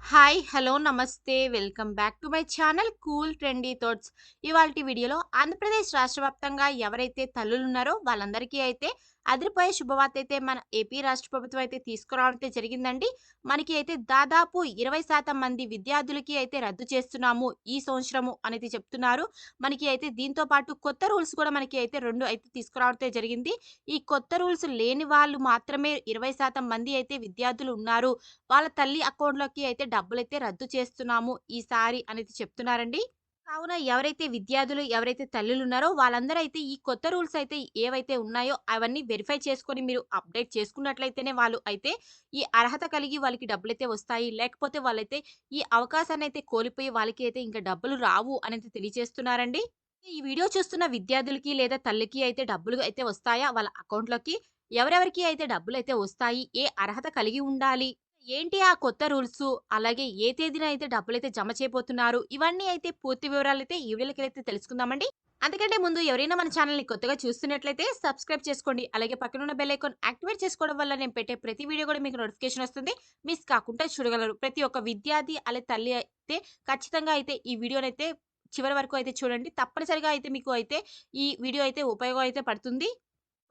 Hi! Hello! నమస్తే! Welcome back to my channel cool trendy thoughts. ఇవాల్టి వీడియోలో ఆంధ్రప్రదేశ్ రాష్ట్ర వ్యాప్తంగా ఎవరైతే తల్లులున్నారో వాళ్ళందరికీ అయితే అదిరిపోయే శుభవార్త అయితే మన ఏపీ రాష్ట్ర ప్రభుత్వం అయితే తీసుకురావడం అయితే జరిగిందండి. మనకి అయితే దాదాపు 20% మంది విద్యార్థులకి అయితే రద్దు చేస్తున్నాము ఈ సంవత్సరము అనేది చెప్తున్నారు. మనకి అయితే దీంతో పాటు కొత్త రూల్స్ కూడా మనకి అయితే 2 అయితే తీసుకురావడం అయితే జరిగింది. ఈ కొత్త రూల్స్ లేని వాళ్ళు మాత్రమే 20% మంది అయితే విద్యార్థులు ఉన్నారు. వాళ్ళ తల్లి అకౌంట్‌లోకి అయితే డబ్బులైతే రద్దు చేస్తున్నాము ఈసారి అనేది చెప్తున్నారండి. కావున ఎవరైతే విద్యార్థులు, ఎవరైతే తల్లులున్నారో వాళ్ళందరూ అయితే ఈ కొత్త రూల్స్ అయితే ఏవైతే ఉన్నాయో అవన్నీ వెరిఫై చేసుకొని మీరు అప్డేట్ చేసుకున్నట్లయితేనే వాళ్ళు అయితే ఈ అర్హత కలిగి వాళ్ళకి డబ్బులైతే వస్తాయి. లేకపోతే వాళ్ళైతే ఈ అవకాశాన్నయితే కోల్పోయి వాళ్ళకి అయితే ఇంక డబ్బులు రావు అనేది తెలియజేస్తున్నారండి. ఈ వీడియో చూస్తున్న విద్యార్థులకి లేదా తల్లికి అయితే డబ్బులు అయితే వస్తాయా వాళ్ళ అకౌంట్‌లోకి? ఎవరెవరికి అయితే డబ్బులైతే వస్తాయి? ఏ అర్హత కలిగి ఉండాలి? ఏంటి ఆ కొత్త రూల్సు? అలాగే ఏ తేదీన అయితే డబ్బులైతే జమ చేయబోతున్నారు? ఇవన్నీ అయితే పూర్తి వివరాలైతే ఈ వీడియోలోకెళ్ళైతే తెలుసుకుందామండి. అంతకంటే ముందు ఎవరైనా మన ఛానల్‌ని కొత్తగా చూస్తున్నట్లయితే సబ్స్క్రైబ్ చేసుకోండి. అలాగే పక్కనున్న బెల్ ఐకాన్ యాక్టివేట్ చేసుకోవడం వల్ల నేను పెట్టే ప్రతి వీడియో కూడా మీకు నోటిఫికేషన్ వస్తుంది. మిస్ కాకుండా చూడగలరు. ప్రతి ఒక్క విద్యార్థి తల్లి అయితే ఖచ్చితంగా అయితే ఈ వీడియోనైతే చివరి వరకు అయితే చూడండి. తప్పనిసరిగా అయితే మీకు అయితే ఈ వీడియో అయితే ఉపయోగం అయితే పడుతుంది.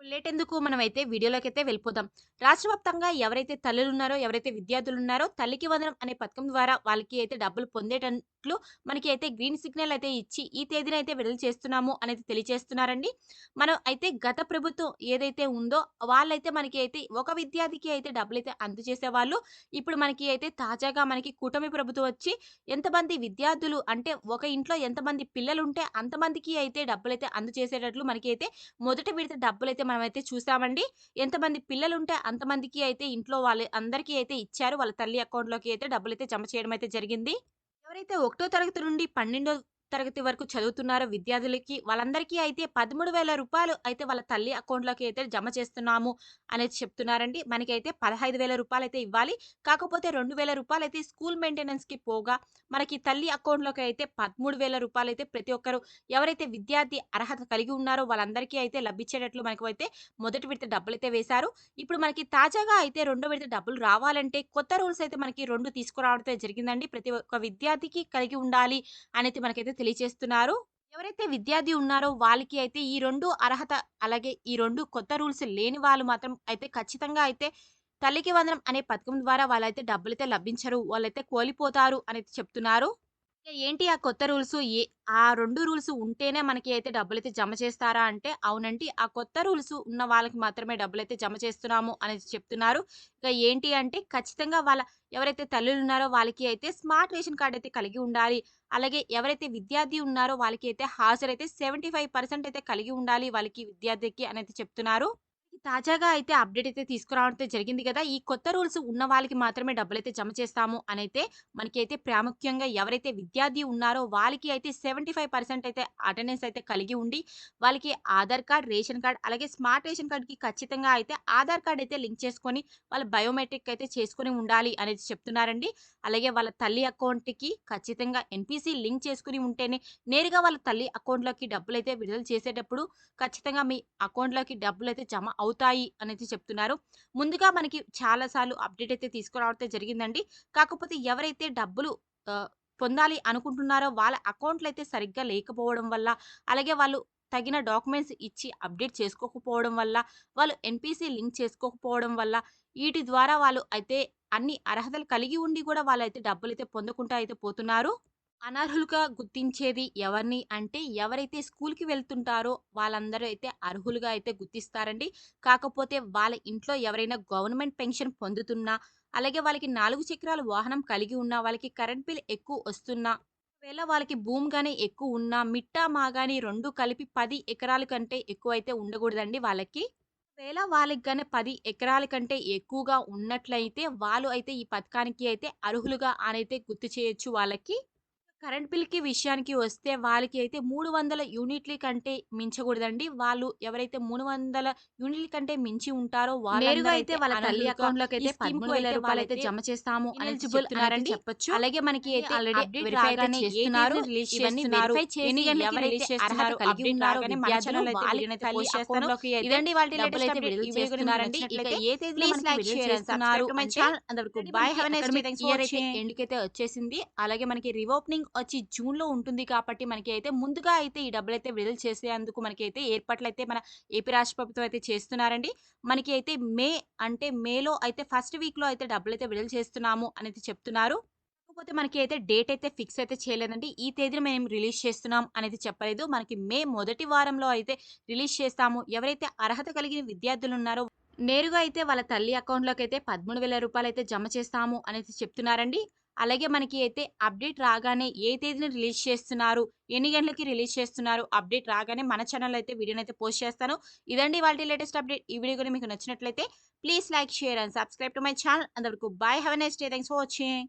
లేట్ ఎందుకు మనమైతే వీడియోలోకైతే వెళ్ళిపోదాం. రాష్ట్ర వ్యాప్తంగా ఎవరైతే తల్లులున్నారో, ఎవరైతే విద్యార్థులున్నారో తల్లికి వందనం అనే పథకం ద్వారా వాళ్ళకి అయితే డబ్బులు పొందేటట్లు మనకి అయితే గ్రీన్ సిగ్నల్ అయితే ఇచ్చి ఈ తేదీన అయితే విడుదల చేస్తున్నాము అనేది తెలియజేస్తున్నారండి. మనం అయితే గత ప్రభుత్వం ఏదైతే ఉందో వాళ్ళైతే మనకి అయితే ఒక విద్యార్థికి అయితే డబ్బులైతే అందజేసేవాళ్ళు. ఇప్పుడు మనకి అయితే తాజాగా మనకి కూటమి ప్రభుత్వం వచ్చి ఎంతమంది విద్యార్థులు అంటే ఒక ఇంట్లో ఎంతమంది పిల్లలుంటే అంతమందికి అయితే డబ్బులైతే అందజేసేటట్లు మనకి అయితే మొదటి విడత డబ్బులైతే మనమైతే చూసామండి. ఎంతమంది పిల్లలుంటే అంతమందికి అయితే ఇంట్లో వాళ్ళ అందరికీ అయితే ఇచ్చారు. వాళ్ళ తల్లి అకౌంట్‌లోకి అయితే డబ్బులైతే జమ చేయడం అయితే జరిగింది. ఎవరైతే ఒకటో తరగతి నుండి 12వ తరగతి వరకు చదువుతున్నారో విద్యార్థులకి వాళ్ళందరికీ అయితే రూ. 13,000 అయితే వాళ్ళ తల్లి అకౌంట్‌లోకి అయితే జమ చేస్తున్నాము అనేది చెప్తున్నారండి. మనకైతే రూ. 15,000 అయితే ఇవ్వాలి. కాకపోతే రూ. 2,000 అయితే స్కూల్ మెయింటెనెన్స్‌కి పోగా మనకి తల్లి అకౌంట్‌లోకి అయితే రూ. 13,000 అయితే ప్రతి ఒక్కరు ఎవరైతే విద్యార్థి అర్హత కలిగి ఉన్నారో వాళ్ళందరికీ అయితే లభించేటట్లు మనకైతే మొదటి విడత డబ్బులైతే వేశారు. ఇప్పుడు మనకి తాజాగా అయితే రెండో విడత డబ్బులు రావాలంటే కొత్త రూల్స్ అయితే మనకి 2 తీసుకురావడం జరిగిందండి. ప్రతి ఒక్క విద్యార్థికి కలిగి ఉండాలి అనేది మనకైతే తెలియజేస్తున్నారు. ఎవరైతే విద్యార్థి ఉన్నారో వాళ్ళకి అయితే ఈ 2 అర్హత అలాగే ఈ 2 కొత్త రూల్స్ లేని వాళ్ళు మాత్రం అయితే ఖచ్చితంగా అయితే తల్లికి వందనం అనే పథకం ద్వారా వాళ్ళైతే డబ్బులైతే లభించరు. వాళ్ళైతే కోల్పోతారు అనేది చెప్తున్నారు. ఏంటి ఆ కొత్త రూల్సు? ఆ 2 రూల్స్ ఉంటేనే మనకి అయితే డబ్బులైతే జమ చేస్తారా అంటే, అవునండి. ఆ కొత్త రూల్స్ ఉన్న వాళ్ళకి మాత్రమే డబ్బులైతే జమ చేస్తున్నాము అనేది చెప్తున్నారు. ఇక ఏంటి అంటే ఖచ్చితంగా వాళ్ళ ఎవరైతే తల్లులున్నారో వాళ్ళకి అయితే స్మార్ట్ రేషన్ కార్డ్ అయితే కలిగి ఉండాలి. అలాగే ఎవరైతే విద్యార్థి ఉన్నారో వాళ్ళకి అయితే హాజరైతే 75% అయితే కలిగి ఉండాలి వాళ్ళకి విద్యార్థికి అనేది చెప్తున్నారు. తాజాగా అయితే అప్డేట్ అయితే తీసుకురావడం జరిగింది కదా! ఈ కొత్త రూల్స్ ఉన్న వాళ్ళకి మాత్రమే డబ్బులైతే జమ చేస్తాము అనైతే మనకైతే ప్రాముఖ్యంగా ఎవరైతే విద్యార్థి ఉన్నారో వాళ్ళకి అయితే 75% అయితే అటెండెన్స్ అయితే కలిగి ఉండి, వాళ్ళకి ఆధార్ కార్డ్, రేషన్ కార్డ్ అలాగే స్మార్ట్ రేషన్ కార్డ్‌కి ఖచ్చితంగా అయితే ఆధార్ కార్డ్ అయితే లింక్ చేసుకొని, వాళ్ళ బయోమెట్రిక్ అయితే చేసుకొని ఉండాలి అనేది చెప్తున్నారండి. అలాగే వాళ్ళ తల్లి అకౌంట్‌కి ఖచ్చితంగా ఎన్‌పీసీ లింక్ చేసుకొని ఉంటేనే నేరుగా వాళ్ళ తల్లి అకౌంట్‌లోకి డబ్బులైతే విడుదల చేసేటప్పుడు ఖచ్చితంగా మీ అకౌంట్‌లోకి డబ్బులైతే జమ అవుతాయి అనేది చెప్తున్నారు. ముందుగా మనకి చాలా సార్లు అప్డేట్ అయితే తీసుకురావడం జరిగిందండి. కాకపోతే ఎవరైతే డబ్బులు ఆహ్, పొందాలి అనుకుంటున్నారో వాళ్ళ అకౌంట్‌లయితే సరిగ్గా లేకపోవడం వల్ల, అలాగే వాళ్ళు తగిన డాక్యుమెంట్స్ ఇచ్చి అప్డేట్ చేసుకోకపోవడం వల్ల, వాళ్ళు ఎన్‌పీసీ లింక్ చేసుకోకపోవడం వల్ల, ఈటి ద్వారా వాళ్ళు అయితే అన్ని అర్హతలు కలిగి ఉండి కూడా వాళ్ళైతే డబ్బులైతే పొందకుండా అయితే పోతున్నారు. అనర్హులుగా గుర్తించేది ఎవరిని అంటే, ఎవరైతే స్కూల్‌కి వెళ్తుంటారో వాళ్ళందరూ అయితే అర్హులుగా అయితే గుర్తిస్తారండి. కాకపోతే వాళ్ళ ఇంట్లో ఎవరైనా గవర్నమెంట్ పెన్షన్ పొందుతున్నా, అలాగే వాళ్ళకి 4 చక్రాల వాహనం కలిగి ఉన్నా, వాళ్ళకి కరెంట్ బిల్ ఎక్కువ వస్తున్నా, ఒకవేళ వాళ్ళకి భూమి గాని ఎక్కువున్నా, మిట్టా మాగాని 2 కలిపి 10 ఎకరాల కంటే ఎక్కువైతే ఉండకూడదండి వాళ్ళకి. ఒకవేళ వాళ్ళకి గాని 10 ఎకరాల కంటే ఎక్కువగా ఉన్నట్లయితే, వాళ్ళు అయితే ఈ పథకానికి అయితే అర్హులుగా అనైతే గుర్తు చేయొచ్చు వాళ్ళకి. కరెంట్ బిల్‌కి విషయానికి వస్తే వాళ్ళకి అయితే 300 యూనిట్‌ల కంటే మించకూడదండి. వాళ్ళు ఎవరైతే 300 యూనిట్‌ల కంటే మించి ఉంటారో నేరుగా అయితే వాళ్ళందరైతే వాళ్ళ తల్లి అనర్హులుగా అకౌంట్‌లోకి ఈ అయితే స్కీమ్‌కు అయితే 13,000 అయితే వాళ్ళైతే జమ చేస్తాము అనేది ఇనెలిజిబుల్ అనైతే చెప్తున్నారండి. చెప్పొచ్చు. అలాగే మనకి ఇవన్నీ అయితే ఆల్రెడీ అప్డేట్ వెరిఫై అయితే రాగానే ఏ చేస్తున్నారు. తేదీన రిలీజ్ ఇవన్నీ చేస్తున్నారు, వెరిఫై ఎన్ని చేసి గంటలకి ఎవరైతే రిలీజ్ అర్హత చేస్తున్నారు, కలిగి అప్డేట్ ఉన్నారో రాగానే మన విద్యార్థులు ఛానెల్‌లో అయితే వాళ్ళకి వీడియోనైతే తల్లి పోస్ట్ చేస్తాను. అకౌంట్‌లోకి అయితే ఇదండి ఇవాల్టి లేటెస్ట్ డబ్బులైతే అప్డేట్. విడుదల ఈ వీడియో గనుక మీకు చేస్తున్నారండి. ఇక నచ్చినట్లయితే ఏ తేదీలో ప్లీజ్ మనకి లైక్, విడుదల షేర్ అండ్ చేస్తున్నారు సబ్స్క్రైబ్ టు మై అంటే ఛానల్. అంతవరకు ఆల్రెడీ బై. మనకి have a nice day. Academic thanks for year అయితే వాచింగ్. ఎండ్‌కైతే వచ్చేసింది. అలాగే మనకి రీఓపెనింగ్ వచ్చి జూన్‌లో ఉంటుంది కాబట్టి మనకి అయితే ముందుగా అయితే ఈ డబ్బులైతే విడుదల చేసేందుకు మనకి అయితే ఏర్పాట్లయితే మన ఏపీ రాష్ట్ర ప్రభుత్వం అయితే చేస్తున్నారండి. మనకి అయితే మేలో అయితే ఫస్ట్ వీక్‌లో అయితే డబ్బులైతే విడుదల చేస్తున్నాము అనేది చెప్తున్నారు. కాకపోతే మనకి అయితే డేట్ అయితే ఫిక్స్ అయితే చేయలేదండి. ఈ తేదీన మేము రిలీజ్ చేస్తున్నాం అనేది చెప్పలేదు. మనకి మే మొదటి వారంలో అయితే రిలీజ్ చేస్తాము. ఎవరైతే అర్హత కలిగిన విద్యార్థులున్నారో నేరుగా అయితే వాళ్ళ తల్లి అకౌంట్‌లోకి అయితే రూ. 13,000 అయితే జమ చేస్తాము అనేసి చెప్తున్నారండి. అలాగే మనకి అయితే అప్డేట్ రాగానే ఏ తేదీన రిలీజ్ చేస్తున్నారు, ఎన్ని గంటలకి రిలీజ్ చేస్తున్నారు, అప్డేట్ రాగానే మన ఛానెల్‌లో అయితే వీడియోనైతే పోస్ట్ చేస్తాను. ఇదండి ఇవాల్టి లేటెస్ట్ అప్డేట్. ఈ వీడియో గనుక మీకు నచ్చినట్లయితే please like, share and subscribe to my channel. అంతవరకు bye. Have a nice day. Thanks for watching.